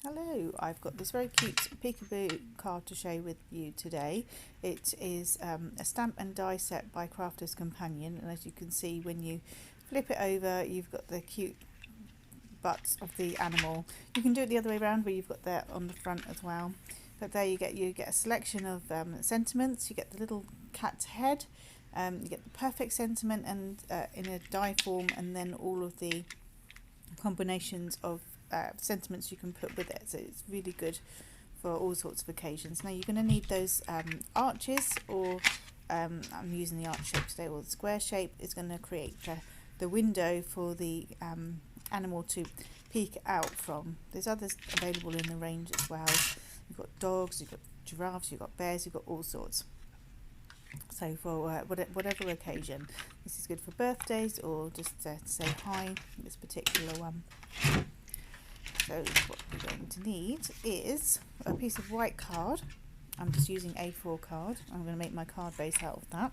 Hello, I've got this very cute peekaboo card to show with you today. It is a stamp and die set by Crafter's Companion, and as you can see when you flip it over you've got the cute butts of the animal. You can do it the other way around where you've got that on the front as well. But there you get a selection of sentiments. You get the little cat's head, you get the perfect sentiment and in a die form, and then all of the combinations of sentiments you can put with it, so it's really good for all sorts of occasions. Now you're going to need those arches, or I'm using the arch shape today, or the square shape is going to create the window for the animal to peek out from. There's others available in the range as well. You've got dogs, you've got giraffes, you've got bears, you've got all sorts. So for whatever occasion, this is good for birthdays or just to say hi, this particular one. So what we're going to need is a piece of white card. I'm just using A4 card. I'm going to make my card base out of that.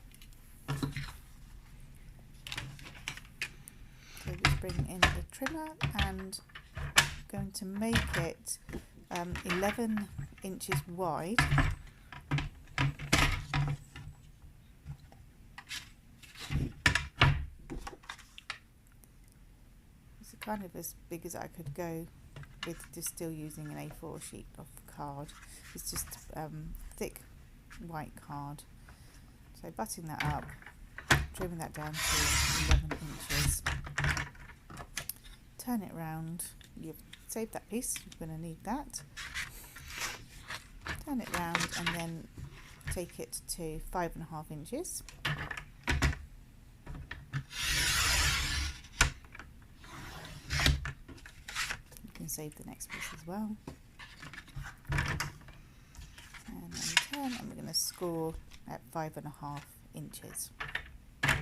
So just bring in the trimmer and I'm going to make it 11 inches wide. It's kind of as big as I could go with just still using an A4 sheet of card. It's just thick white card. So butting that up, trimming that down to 11 inches. Turn it round. You've saved that piece, you're going to need that. Turn it round and then take it to 5.5 inches. Save the next piece as well, and then turn, and we're going to score at 5.5 inches. And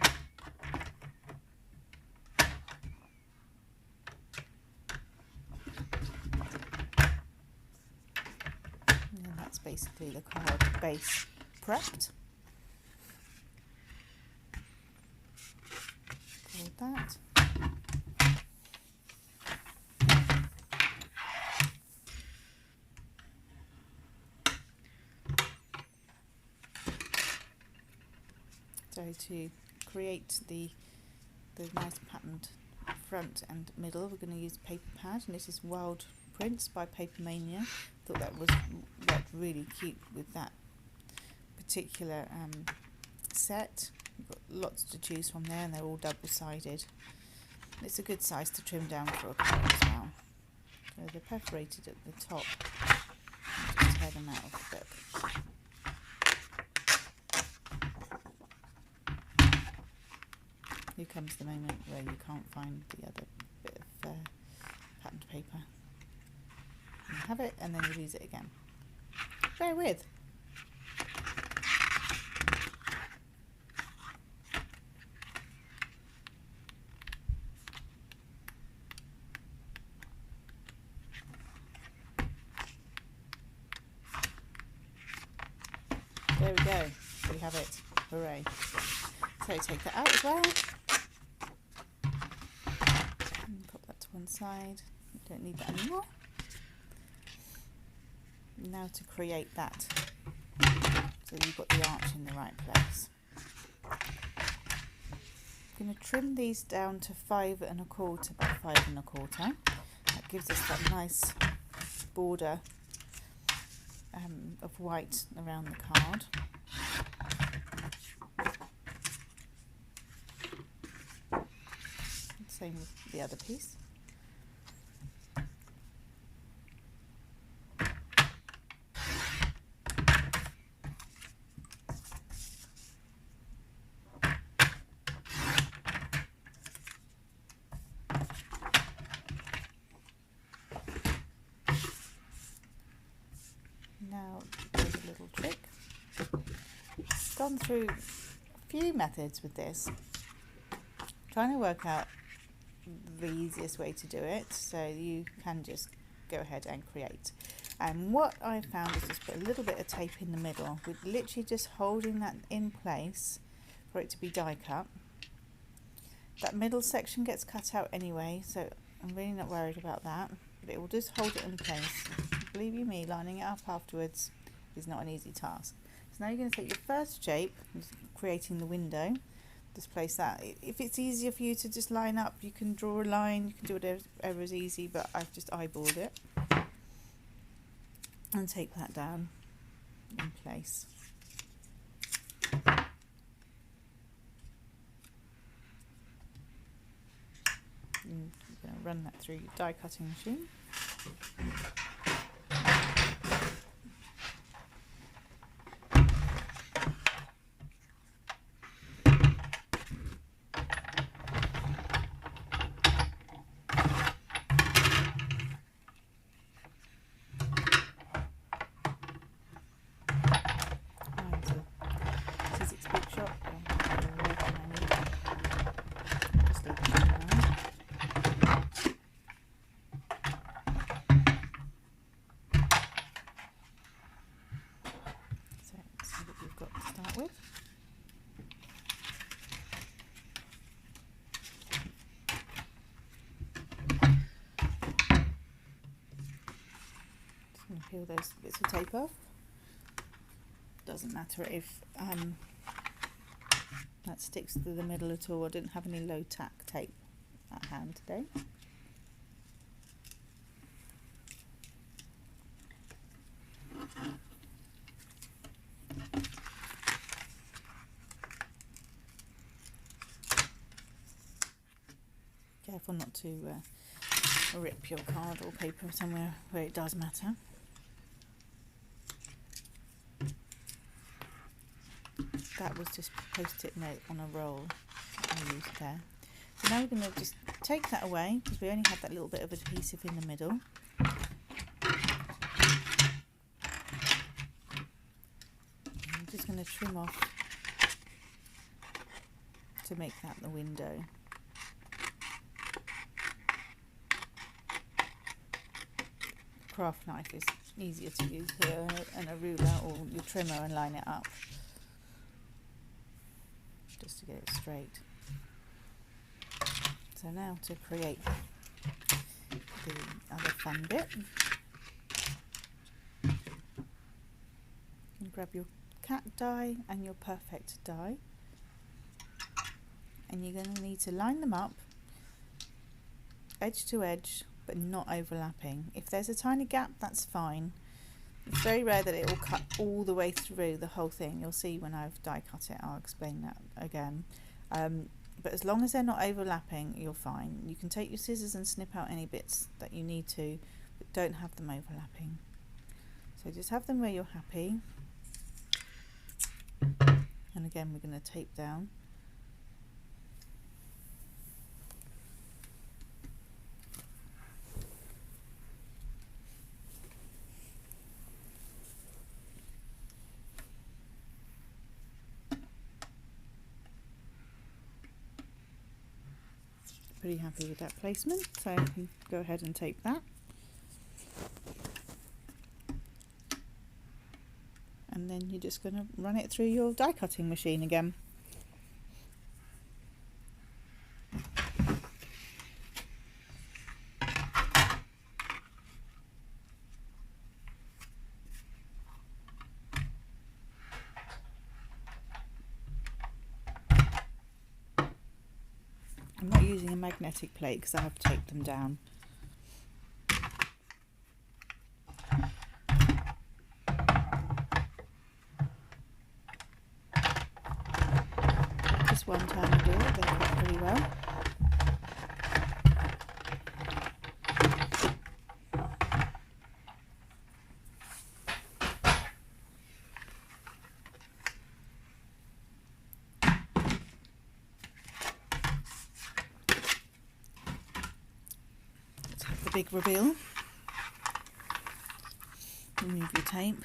then that's basically the card base prepped. Fold that. So to create the nice patterned front and middle, we're going to use a paper pad, and this is Wild Prints by Paper Mania. Thought that worked really cute with that particular set. You've got lots to choose from there, and they're all double-sided. It's a good size to trim down for a card as well. So they're perforated at the top. Just tear them out of the book. Here comes the moment where you can't find the other bit of patterned paper. You have it, and then you lose it again. Bear with. There we go. We have it. Hooray. So take that out as well. Put that to one side. You don't need that anymore. Now to create that, so you've got the arch in the right place. I'm going to trim these down to 5.25 by 5.25. That gives us that nice border of white around the card. Same with the other piece. Now there's a little trick. Gone through a few methods with this, trying to work out the easiest way to do it, so you can just go ahead and create. And what I found is just put a little bit of tape in the middle, with literally just holding that in place for it to be die cut. That middle section gets cut out anyway, so I'm really not worried about that. but it will just hold it in place. Believe you me, lining it up afterwards is not an easy task. So now you're going to take your first shape, creating the window, just place that. If it's easier for you to just line up, you can draw a line, you can do whatever is easy, but I've just eyeballed it. And take that down in place. And you're going to run that through your die cutting machine. Peel those bits of tape off. Doesn't matter if that sticks to the middle at all. I didn't have any low tack tape at hand today. Careful not to rip your card or paper somewhere where it does matter. That was just a post-it note on a roll that I used there. So now we're going to just take that away because we only had that little bit of adhesive in the middle. I'm just going to trim off to make that the window. Craft knife is easier to use here, and a ruler or your trimmer, and line it up just to get it straight. So now to create the other fun bit, you can grab your cat die and your perfect die, and you're going to need to line them up edge to edge but not overlapping. If there's a tiny gap, that's fine. It's very rare that it will cut all the way through the whole thing. You'll see when I've die cut it, I'll explain that again. But as long as they're not overlapping, you're fine. You can take your scissors and snip out any bits that you need to, but don't have them overlapping. So just have them where you're happy. And again, we're going to tape down. Pretty happy with that placement, so you can go ahead and tape that. And then you're just going to run it through your die cutting machine again. I'm not using a magnetic plate because I have taped them down. Just one time to do it, they cut pretty well. Big reveal. Remove your tape.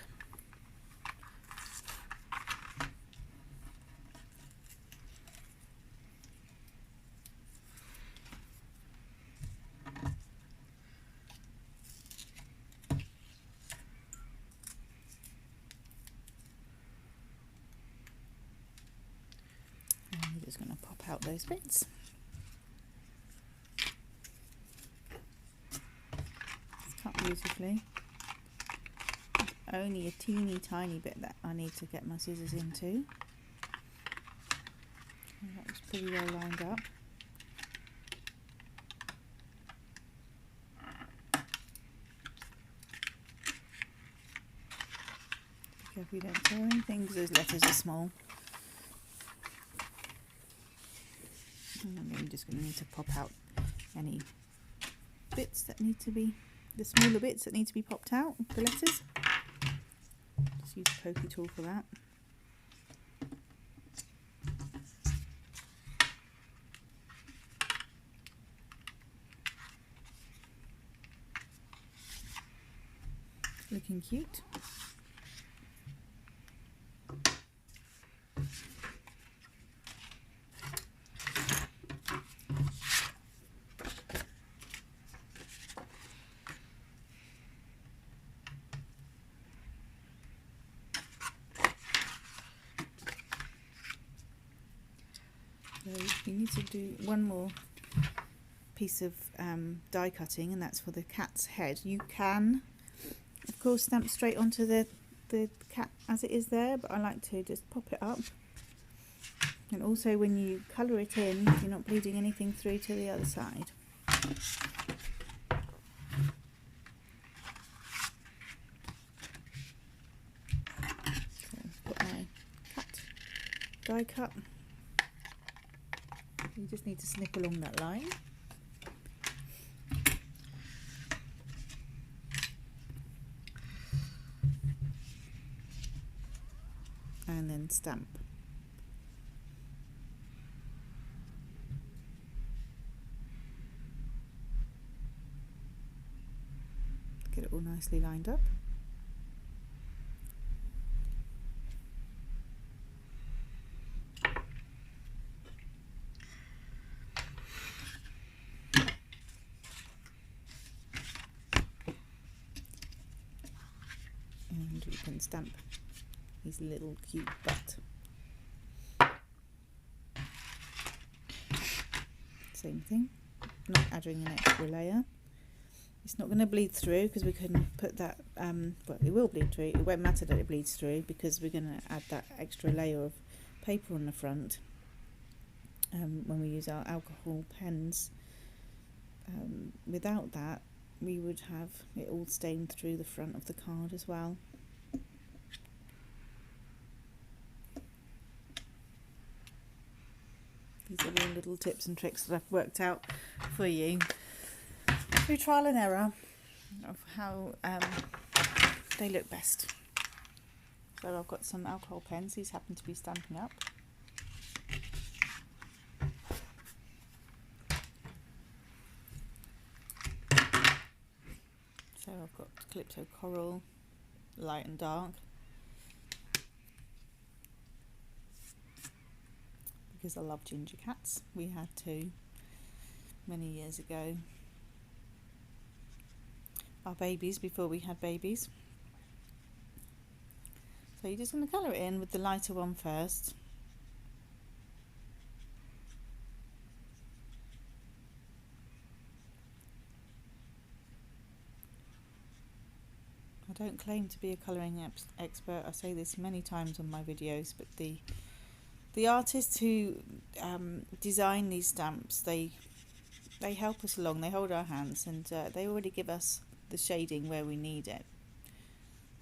And you're just going to pop out those bits. beautifully. Only a teeny tiny bit that I need to get my scissors into. And that was pretty well lined up. Be careful you don't tear anything because those letters are small. And I'm just going to need to pop out any bits that need to be, the smaller bits that need to be popped out, the letters. Just use a pokey tool for that. Looking cute. So you need to do one more piece of die cutting, and that's for the cat's head. You can, of course, stamp straight onto the cat as it is there, but I like to just pop it up. And also when you colour it in, you're not bleeding anything through to the other side. So I've got my cat die cut. You just need to snip along that line. And then stamp. Get it all nicely lined up. And we can stamp his little cute butt. Same thing, not adding an extra layer. It's not going to bleed through because we can put that, well, it will bleed through. It won't matter that it bleeds through because we're going to add that extra layer of paper on the front when we use our alcohol pens. Without that, we would have it all stained through the front of the card as well. These are all little tips and tricks that I've worked out for you through trial and error of how they look best. So I've got some alcohol pens. These happen to be Stampin' Up. So I've got Calypso Coral, light and dark. Because I love ginger cats. We had two many years ago. Our babies before we had babies. So you're just going to colour it in with the lighter one first. I don't claim to be a colouring expert. I say this many times on my videos, but the artists who design these stamps, they help us along, they hold our hands, and they already give us the shading where we need it.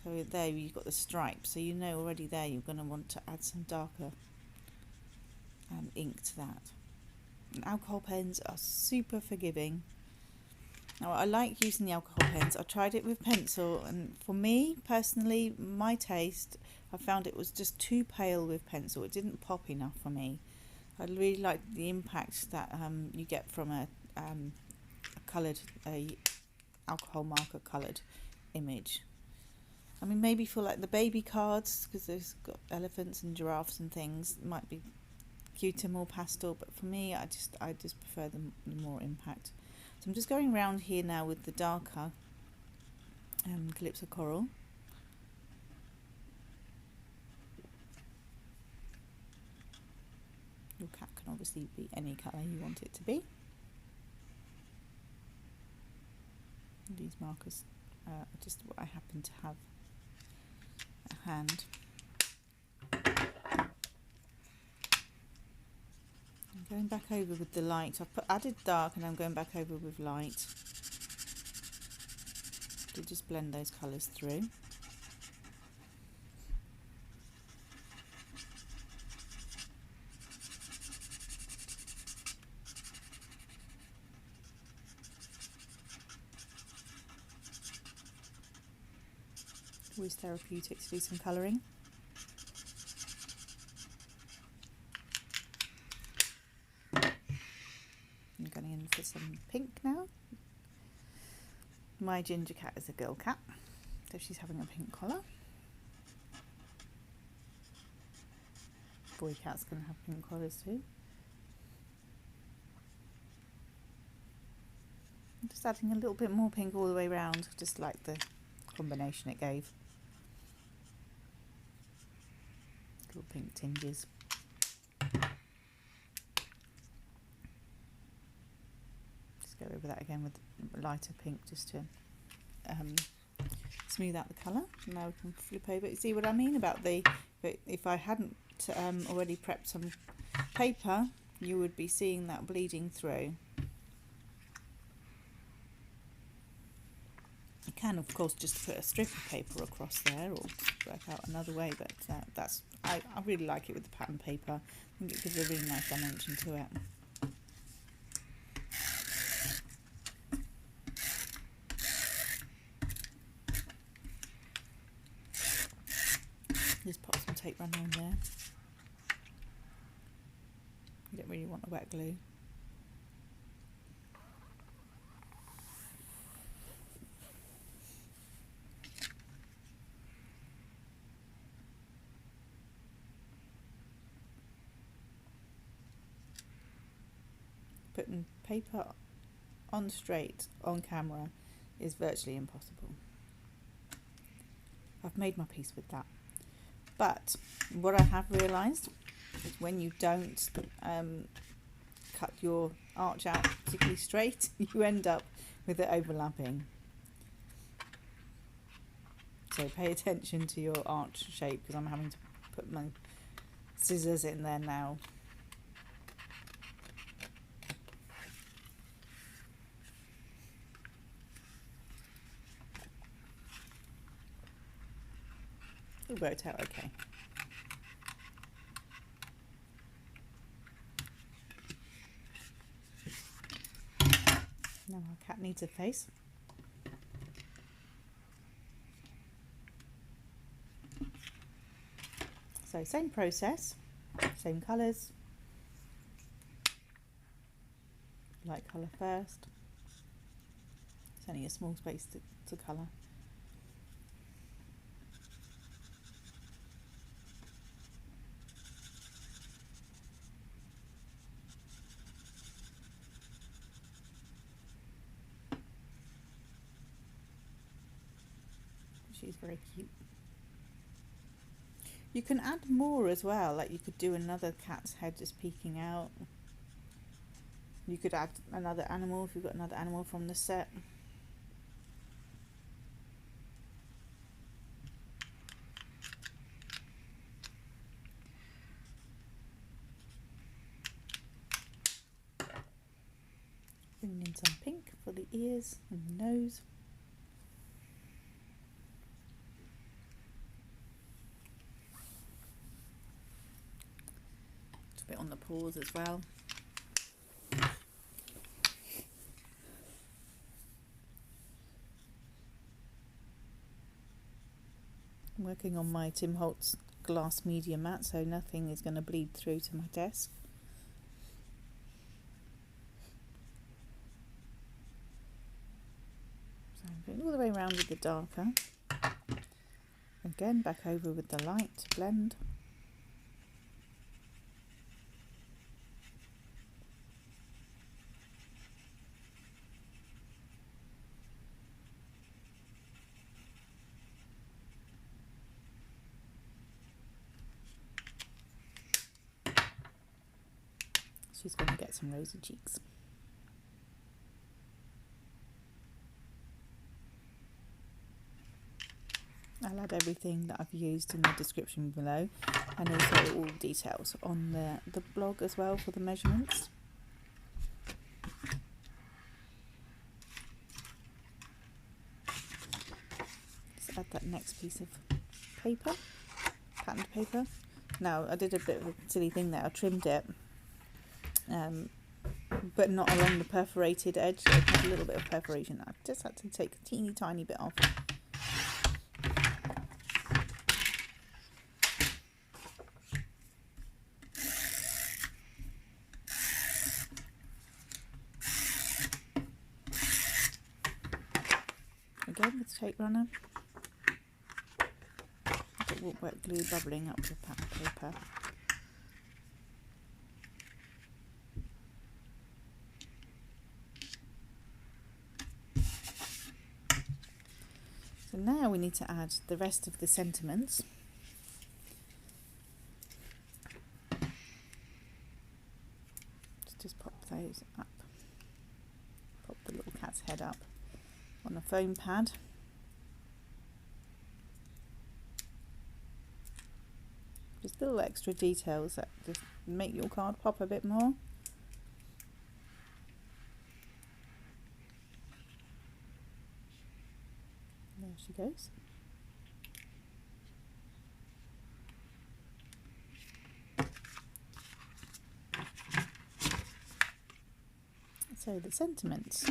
So there you've got the stripes, so you know already there you're going to want to add some darker ink to that. And alcohol pens are super forgiving. Now I like using the alcohol pens. I tried it with pencil, and for me personally, my taste, I found it was just too pale with pencil. It didn't pop enough for me. I really like the impact that you get from a coloured, alcohol marker coloured image. I mean, maybe for like the baby cards, because they've got elephants and giraffes and things, it might be cuter, more pastel. But for me, I just prefer the more impact. So I'm just going around here now with the darker Calypso Coral. Your cat can obviously be any colour you want it to be. These markers just what I happen to have at hand. I'm going back over with the light. I've added dark and I'm going back over with light to just blend those colours through. Always therapeutic to do some colouring. I'm going in for some pink now. My ginger cat is a girl cat, so she's having a pink collar. Boy cats can have pink collars too. I'm just adding a little bit more pink all the way around, just like the combination it gave. Little pink tinges. Just go over that again with lighter pink just to smooth out the colour. Now we can flip over. You see what I mean about if I hadn't already prepped some paper, you would be seeing that bleeding through. You can of course just put a strip of paper across there or work out another way, but I really like it with the pattern paper. I think it gives a really nice dimension to it. Just pop some tape runner on there. You don't really want the wet glue. Putting paper on straight on camera is virtually impossible. I've made my peace with that. But what I have realised is when you don't cut your arch out particularly straight, you end up with it overlapping. So pay attention to your arch shape, because I'm having to put my scissors in there now. It worked out okay. Now our cat needs a face. So same process, same colours. Light colour first. It's only a small space to colour. She's very cute. You can add more as well, like you could do another cat's head just peeking out. You could add another animal if you've got another animal from the set. Bringing in some pink for the ears and the nose. Bit on the paws as well. I'm working on my Tim Holtz glass media mat, so nothing is going to bleed through to my desk. So I'm going all the way around with the darker. Again, back over with the light to blend. She's going to get some rosy cheeks. I'll add everything that I've used in the description below, and also all details on the blog as well for the measurements. Let's add that next piece of paper, patterned paper. Now I did a bit of a silly thing there, I trimmed it, but not along the perforated edge, so it had a little bit of perforation. I just had to take a teeny tiny bit off. Again with tape runner. Got wet glue bubbling up the pattern paper. So now we need to add the rest of the sentiments. Just pop those up. Pop the little cat's head up on a foam pad. Just little extra details that just make your card pop a bit more. There she goes. So the sentiments.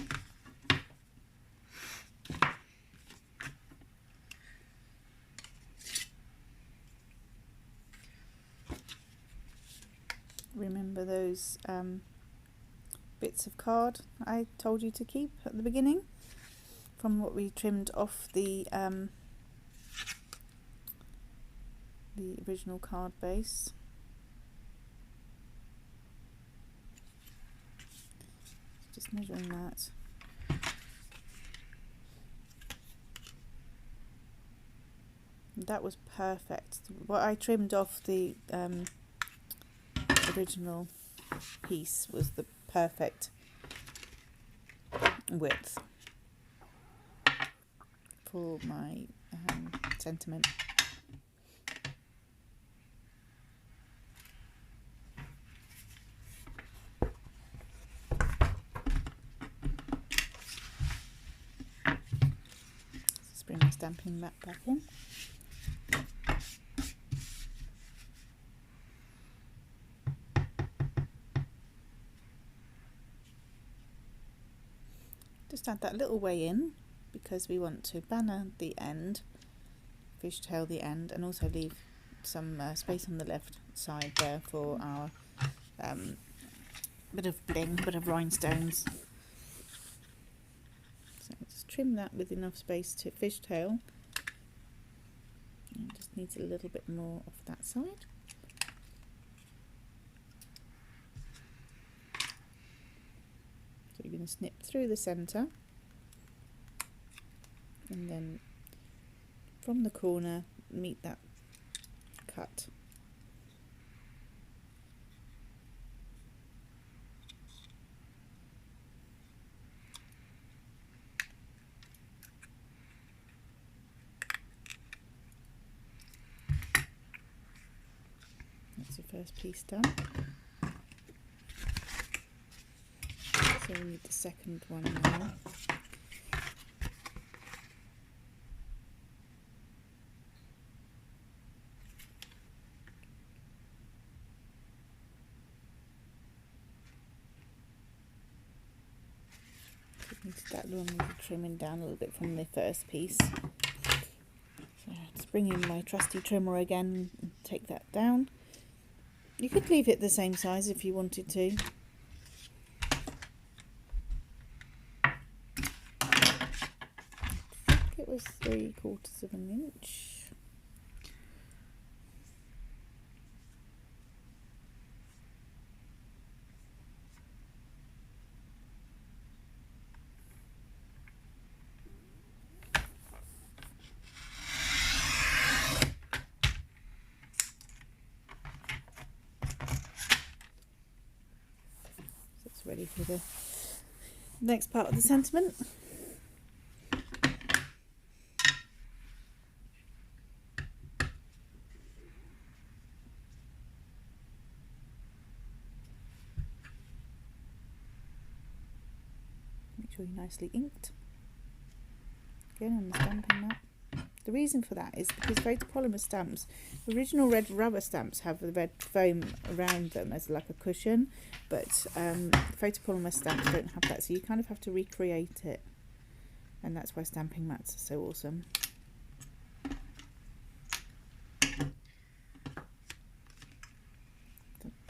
Remember those bits of card I told you to keep at the beginning from what we trimmed off the original card base? Just measuring that. That was perfect. What I trimmed off the original piece was the perfect width for my sentiment. Let's bring my stamping mat back in. Just add that little way in because we want to banner the end, fishtail the end, and also leave some space on the left side there for our bit of bling, bit of rhinestones. So just trim that with enough space to fishtail. And just needs a little bit more off that side. So you're going to snip through the centre, and then from the corner meet that cut. That's the first piece done. So we need the second one now. That one will be trimming down a little bit from the first piece. So just bring in my trusty trimmer again and take that down. You could leave it the same size if you wanted to. I think it was 3/4 of an inch. Ready for the next part of the sentiment. sure you're nicely inked. Again on the stamping mat. The reason for that is because photopolymer stamps, original red rubber stamps have the red foam around them as like a cushion, but photopolymer stamps don't have that, so you kind of have to recreate it, and that's why stamping mats are so awesome.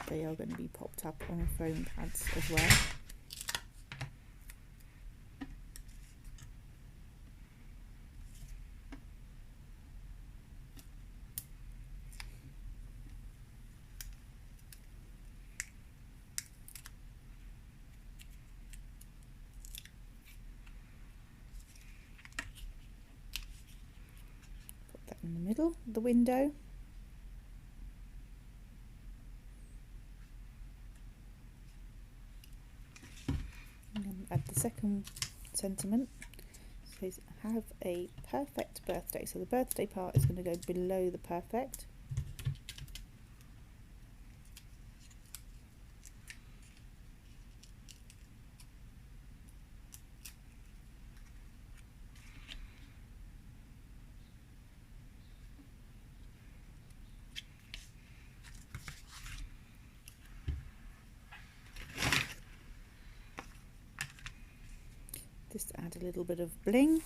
They are going to be popped up on foam pads as well. Put that in the middle of the window. Add the second sentiment, says have a perfect birthday. So the birthday part is going to go below the perfect. Just to add a little bit of bling.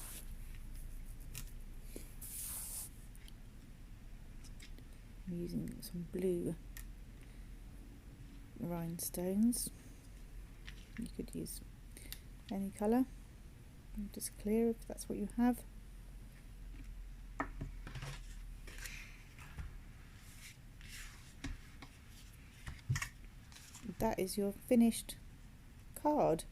I'm using some blue rhinestones. You could use any colour, just clear if that's what you have. That is your finished card.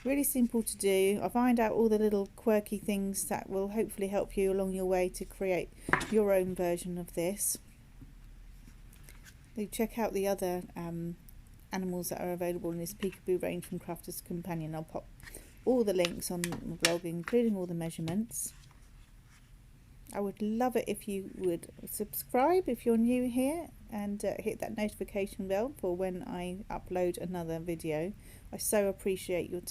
Really simple to do. I find out all the little quirky things that will hopefully help you along your way to create your own version of this. Do check out the other animals that are available in this peekaboo range from Crafter's Companion. I'll pop all the links on the blog, including all the measurements. I would love it if you would subscribe if you're new here, and hit that notification bell for when I upload another video. I so appreciate your time.